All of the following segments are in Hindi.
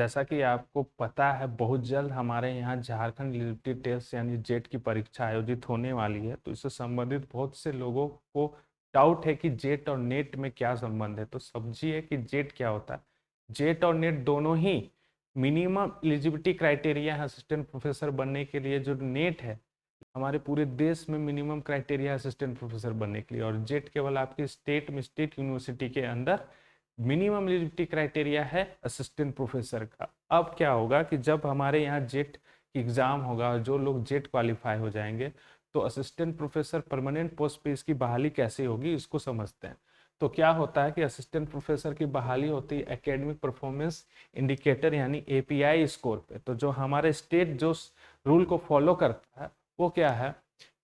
जैसा कि आपको पता है बहुत जल्द हमारे यहाँ झारखंड एलिजिबिलिटी टेस्ट यानी जेट की परीक्षा आयोजित होने वाली है। तो इससे संबंधित बहुत से लोगों को डाउट है कि जेट और नेट में क्या संबंध है। तो समझिए कि जेट क्या होता है। जेट और नेट दोनों ही मिनिमम एलिजिबिलिटी क्राइटेरिया है असिस्टेंट प्रोफेसर बनने के लिए। जो नेट है हमारे पूरे देश में मिनिमम क्राइटेरिया असिस्टेंट प्रोफेसर बनने के लिए, और जेट केवल आपके स्टेट में स्टेट यूनिवर्सिटी के अंदर मिनिमम एलिजिबिलिटी क्राइटेरिया है असिस्टेंट प्रोफेसर का। अब क्या होगा कि जब हमारे यहाँ जेट एग्जाम होगा, जो लोग जेट क्वालिफाई हो जाएंगे, तो असिस्टेंट प्रोफेसर परमानेंट पोस्ट पे इसकी बहाली कैसे होगी इसको समझते हैं। तो क्या होता है कि असिस्टेंट प्रोफेसर की बहाली होती है एकेडमिक परफॉर्मेंस इंडिकेटर यानी एपीआई स्कोर पे। तो जो हमारे स्टेट जो रूल को फॉलो करता है वो क्या है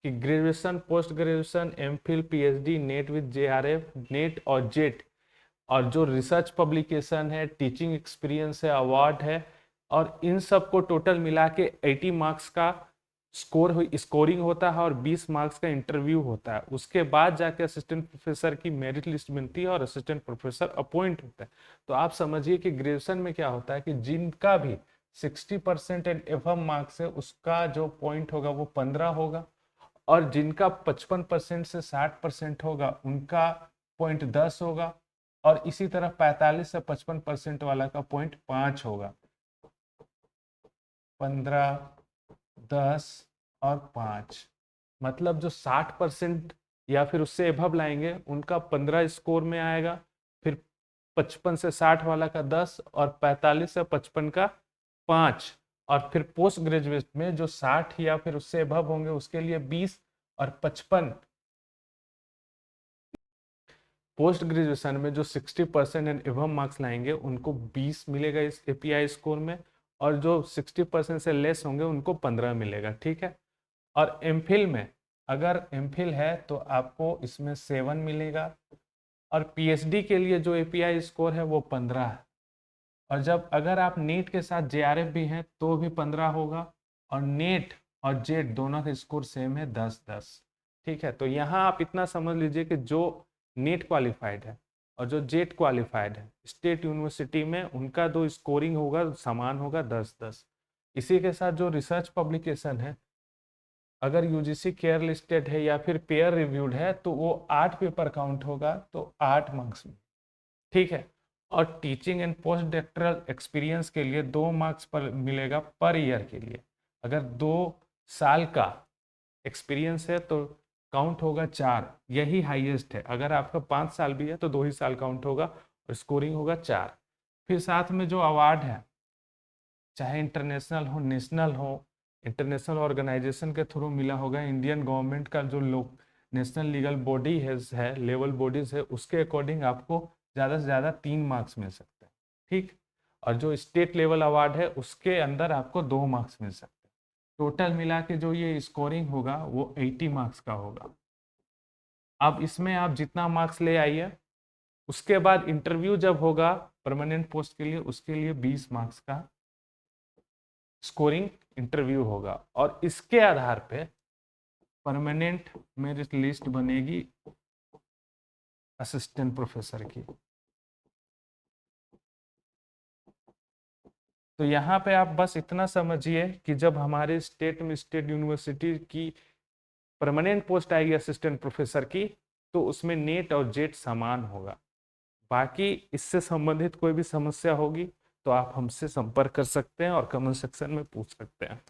कि graduation, post graduation, MPhil, PhD, net with JRF, net और जेट, और जो रिसर्च पब्लिकेशन है, टीचिंग एक्सपीरियंस है, अवार्ड है, और इन सब को टोटल मिला के 80 मार्क्स का स्कोरिंग होता है और 20 मार्क्स का इंटरव्यू होता है। उसके बाद जाके असिस्टेंट प्रोफेसर की मेरिट लिस्ट बनती है और असिस्टेंट प्रोफेसर अपॉइंट होता है। तो आप समझिए कि ग्रेजुएशन में क्या होता है कि जिनका भी 60% एंड एबव मार्क्स है उसका जो पॉइंट होगा वो 15 होगा, और जिनका 55% से 60% होगा उनका पॉइंट 10 होगा, और इसी तरह 45 से 55% वाला का पॉइंट 5 होगा। 15, 10 और 5, मतलब जो 60% या फिर उससे एभव लाएंगे उनका 15 स्कोर में आएगा, फिर 55 से 60 वाला का 10 और 45 से 55 का 5, और फिर पोस्ट ग्रेजुएट में जो 60 या फिर उससे एभव होंगे उसके लिए 20 और 55। पोस्ट ग्रेजुएशन में जो 60% एंड एबव मार्क्स लाएंगे उनको 20 मिलेगा इस एपीआई स्कोर में, और जो 60% से लेस होंगे उनको 15 मिलेगा। ठीक है। और एमफिल में अगर एमफिल है तो आपको इसमें 7 मिलेगा, और पीएचडी के लिए जो एपीआई स्कोर है वो 15 है, और जब अगर आप नीट के साथ जेआरएफ भी हैं तो भी 15 होगा, और नेट और जेट दोनों का स्कोर सेम है 10-10। ठीक है। तो यहाँ आप इतना समझ लीजिए कि जो नीट क्वालिफाइड है और जो जेट क्वालिफाइड है स्टेट यूनिवर्सिटी में उनका दो स्कोरिंग होगा समान होगा 10-10। इसी के साथ जो रिसर्च पब्लिकेशन है अगर यूजीसी केयर लिस्टेड है या फिर पेयर रिव्यूड है तो वो 8 पेपर काउंट होगा, तो 8 मार्क्स में। ठीक है। और teaching and post doctoral experience के लिए 2 मार्क्स पर मिलेगा पर ईयर के लिए। अगर 2 साल का एक्सपीरियंस है तो काउंट होगा 4, यही हाईएस्ट है। अगर आपका 5 साल भी है तो 2 ही साल काउंट होगा और स्कोरिंग होगा 4। फिर साथ में जो अवार्ड है चाहे इंटरनेशनल हो नेशनल हो, इंटरनेशनल ऑर्गेनाइजेशन के थ्रू मिला होगा, इंडियन गवर्नमेंट का जो लोग नेशनल लीगल बॉडी है लेवल बॉडीज है उसके अकॉर्डिंग आपको ज़्यादा से ज़्यादा 3 मार्क्स मिल सकते हैं। ठीक। और जो स्टेट लेवल अवार्ड है उसके अंदर आपको 2 मार्क्स मिल सकते हैं। टोटल मिला के जो ये स्कोरिंग होगा वो 80 मार्क्स का होगा। अब इसमें आप जितना मार्क्स ले आइए, उसके बाद इंटरव्यू जब होगा परमानेंट पोस्ट के लिए उसके लिए 20 मार्क्स का स्कोरिंग इंटरव्यू होगा, और इसके आधार पे परमानेंट मेरिट लिस्ट बनेगी असिस्टेंट प्रोफेसर की। तो यहाँ पे आप बस इतना समझिए कि जब हमारे स्टेट में स्टेट यूनिवर्सिटी की परमानेंट पोस्ट आएगी असिस्टेंट प्रोफेसर की तो उसमें नेट और जेट समान होगा। बाकी इससे संबंधित कोई भी समस्या होगी तो आप हमसे संपर्क कर सकते हैं और कमेंट सेक्शन में पूछ सकते हैं।